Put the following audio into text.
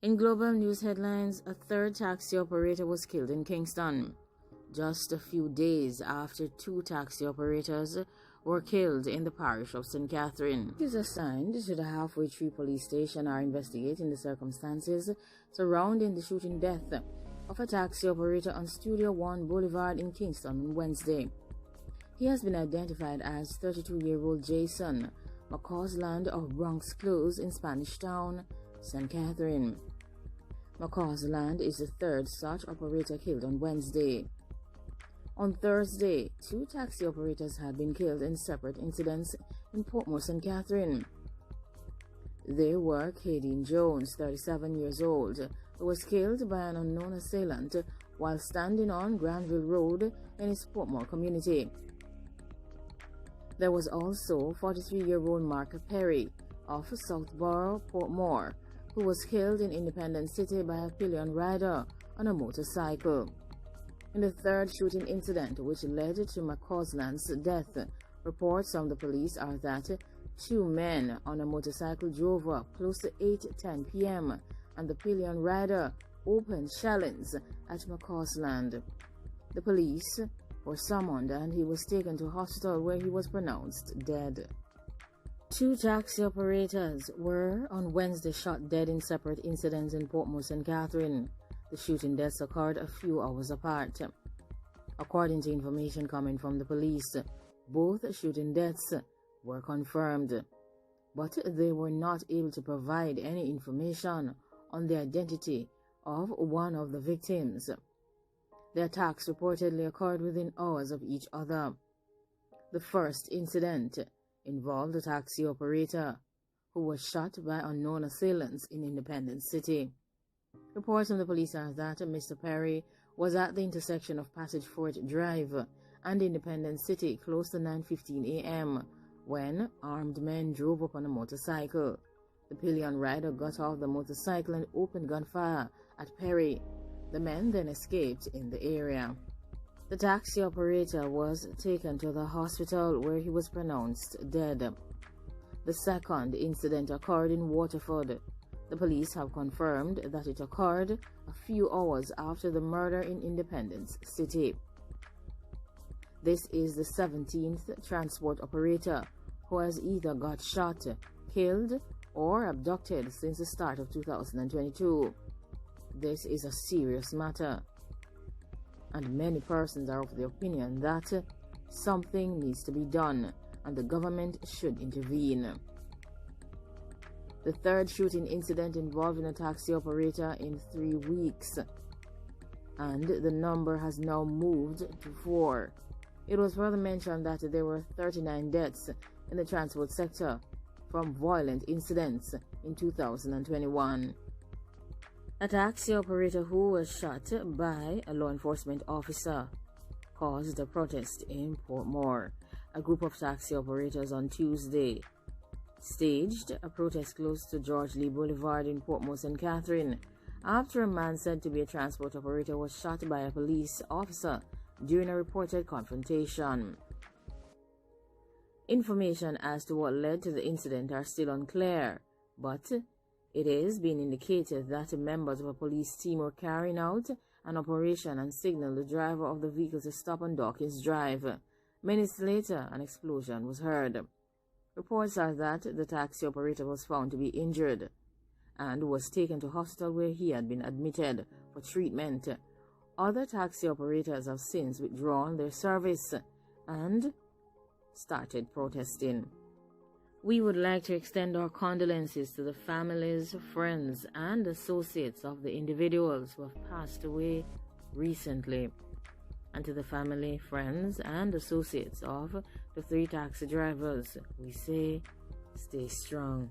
In global news headlines, a third taxi operator was killed in Kingston, just a few days after two taxi operators were killed in the parish of St. Catherine. It is assigned to the Halfway Tree Police Station are investigating the circumstances surrounding the shooting death of a taxi operator on Studio 1 Boulevard in Kingston on Wednesday. He has been identified as 32-year-old Jason McCausland of Bronx Close in Spanish Town, St. Catherine. McCausland is the third such operator killed on Wednesday. On Thursday, two taxi operators had been killed in separate incidents in Portmore, St. Catherine. They were Kadeen Jones, 37 years old, who was killed by an unknown assailant while standing on Granville Road in his Portmore community. There was also 43-year-old Mark Perry of Southborough, Portmore, who was killed in Independence City by a pillion rider on a motorcycle. In the third shooting incident, which led to McCausland's death, reports from the police are that two men on a motorcycle drove up close to 8:10 p.m. and the pillion rider opened shells at McCausland. The police were summoned and he was taken to hospital where he was pronounced dead. Two taxi operators were on Wednesday shot dead in separate incidents in Portmore, St. Catherine. The shooting deaths occurred a few hours apart. According to information coming from the police, both shooting deaths were confirmed, but they were not able to provide any information on the identity of one of the victims. The attacks reportedly occurred within hours of each other. The first incident involved a taxi operator who was shot by unknown assailants in Independence City. Reports from the police are that Mr. Perry was at the intersection of Passage Fort Drive and Independence City close to 9:15 a.m. when armed men drove up on a motorcycle. The pillion rider got off the motorcycle and opened gunfire at Perry. The men then escaped in the area. The taxi operator was taken to the hospital where he was pronounced dead. The second incident occurred in Waterford. The police have confirmed that it occurred a few hours after the murder in Independence City. This is the 17th transport operator who has either got shot, killed, or abducted since the start of 2022. This is a serious matter, and many persons are of the opinion that something needs to be done and the government should intervene. The third shooting incident involving a taxi operator in 3 weeks, and the number has now moved to 4. It was further mentioned that there were 39 deaths in the transport sector from violent incidents in 2021. A taxi operator who was shot by a law enforcement officer caused a protest in Portmore. A group of taxi operators on Tuesday staged a protest close to George Lee Boulevard in Portmore, St. Catherine, after a man said to be a transport operator was shot by a police officer during a reported confrontation. Information as to what led to the incident are still unclear, but it is being indicated that members of a police team were carrying out an operation and signaled the driver of the vehicle to stop on Dawkins Drive. Minutes later, an explosion was heard. Reports are that the taxi operator was found to be injured and was taken to hospital where he had been admitted for treatment. Other taxi operators have since withdrawn their service and started protesting. We would like to extend our condolences to the families, friends, and associates of the individuals who have passed away recently, and to the family, friends, and associates of the 3 taxi drivers, we say, stay strong.